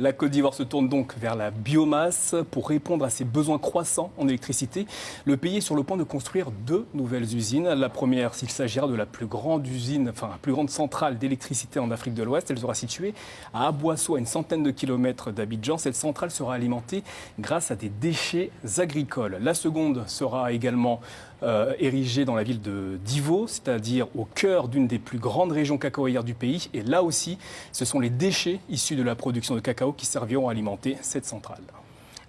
La Côte d'Ivoire se tourne donc vers la biomasse pour répondre à ses besoins croissants en électricité. Le pays est sur le point de construire 2 nouvelles usines. La première, s'il s'agira de la plus grande usine, enfin la plus grande centrale d'électricité en Afrique de l'Ouest. Elle sera située à Aboissou, à une centaine de kilomètres d'Abidjan. Cette centrale sera alimentée grâce à des déchets agricoles. La seconde sera également érigée dans la ville de Divo, c'est-à-dire au cœur d'une des plus grandes régions cacaoyères du pays. Et là aussi, ce sont les déchets issus de la production de cacao qui serviront à alimenter cette centrale.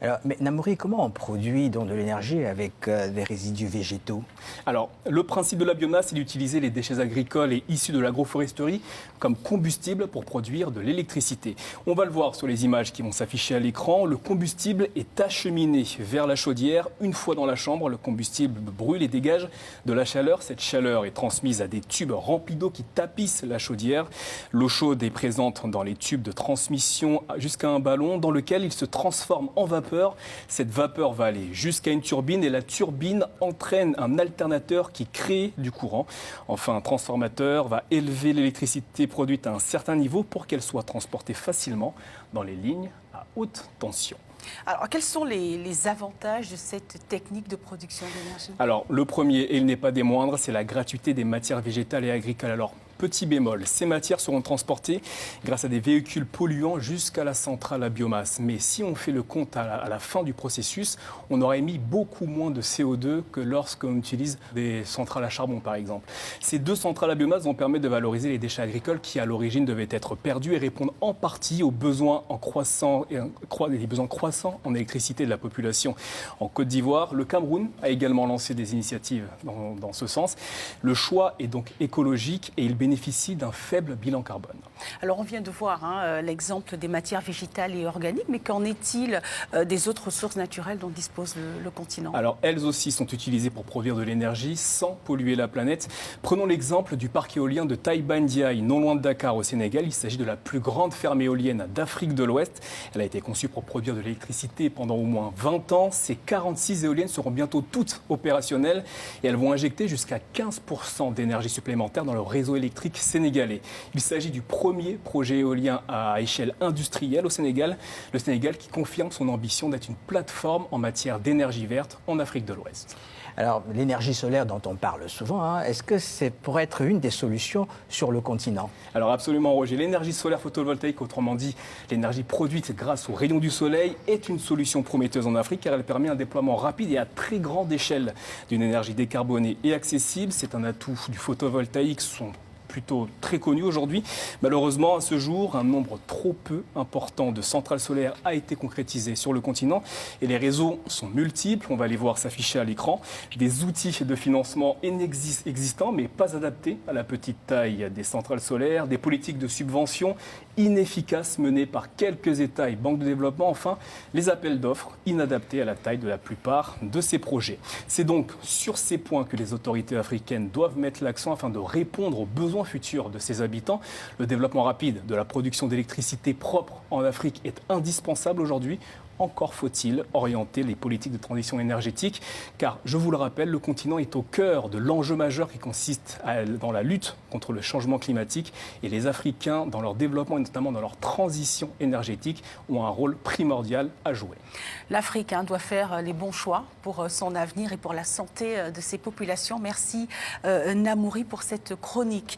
Alors, mais Namouri, comment on produit donc de l'énergie avec des résidus végétaux? Alors, le principe de la biomasse, c'est d'utiliser les déchets agricoles et issus de l'agroforesterie comme combustible pour produire de l'électricité. On va le voir sur les images qui vont s'afficher à l'écran. Le combustible est acheminé vers la chaudière. Une fois dans la chambre, le combustible brûle et dégage de la chaleur. Cette chaleur est transmise à des tubes remplis d'eau qui tapissent la chaudière. L'eau chaude est présente dans les tubes de transmission jusqu'à un ballon dans lequel il se transforme en vapeur. Cette vapeur va aller jusqu'à une turbine et la turbine entraîne un alternateur qui crée du courant. Enfin, un transformateur va élever l'électricité produite à un certain niveau pour qu'elle soit transportée facilement dans les lignes à haute tension. Alors, quels sont les avantages de cette technique de production d'énergie? Alors, le premier, et il n'est pas des moindres, c'est la gratuité des matières végétales et agricoles. Alors, petit bémol, ces matières seront transportées grâce à des véhicules polluants jusqu'à la centrale à biomasse. Mais si on fait le compte à la fin du processus, on aura émis beaucoup moins de CO2 que lorsqu'on utilise des centrales à charbon, par exemple. Ces 2 centrales à biomasse vont permettre de valoriser les déchets agricoles qui, à l'origine, devaient être perdus et répondre en partie aux besoins croissants en électricité de la population. En Côte d'Ivoire, le Cameroun a également lancé des initiatives dans ce sens. Le choix est donc écologique et il bénéficie d'un faible bilan carbone. Alors on vient de voir l'exemple des matières végétales et organiques, mais qu'en est-il des autres ressources naturelles dont dispose le continent? Alors elles aussi sont utilisées pour produire de l'énergie sans polluer la planète. Prenons l'exemple du parc éolien de Taïba Ndiaye, non loin de Dakar au Sénégal. Il s'agit de la plus grande ferme éolienne d'Afrique de l'Ouest. Elle a été conçue pour produire de l'électricité pendant au moins 20 ans. Ces 46 éoliennes seront bientôt toutes opérationnelles et elles vont injecter jusqu'à 15% d'énergie supplémentaire dans le réseau électrique sénégalais. Il s'agit du premier projet éolien à échelle industrielle au Sénégal. Le Sénégal qui confirme son ambition d'être une plateforme en matière d'énergie verte en Afrique de l'Ouest. Alors, l'énergie solaire dont on parle souvent, est-ce que c'est pour être une des solutions sur le continent? Alors absolument, Roger. L'énergie solaire photovoltaïque, autrement dit l'énergie produite grâce aux rayons du soleil, est une solution prometteuse en Afrique car elle permet un déploiement rapide et à très grande échelle d'une énergie décarbonée et accessible. C'est un atout du photovoltaïque. Sont plutôt très connu aujourd'hui. Malheureusement, à ce jour, un nombre trop peu important de centrales solaires a été concrétisé sur le continent et les réseaux sont multiples. On va les voir s'afficher à l'écran. Des outils de financement existants, mais pas adaptés à la petite taille des centrales solaires, des politiques de subvention inefficaces menées par quelques États et banques de développement. Enfin, les appels d'offres inadaptés à la taille de la plupart de ces projets. C'est donc sur ces points que les autorités africaines doivent mettre l'accent afin de répondre aux besoins futurs de ses habitants. Le développement rapide de la production d'électricité propre en Afrique est indispensable aujourd'hui. Encore faut-il orienter les politiques de transition énergétique, car, je vous le rappelle, le continent est au cœur de l'enjeu majeur qui consiste dans la lutte contre le changement climatique et les Africains, dans leur développement et notamment dans leur transition énergétique, ont un rôle primordial à jouer. L'Afrique doit faire les bons choix pour son avenir et pour la santé de ses populations. Merci Namouri pour cette chronique.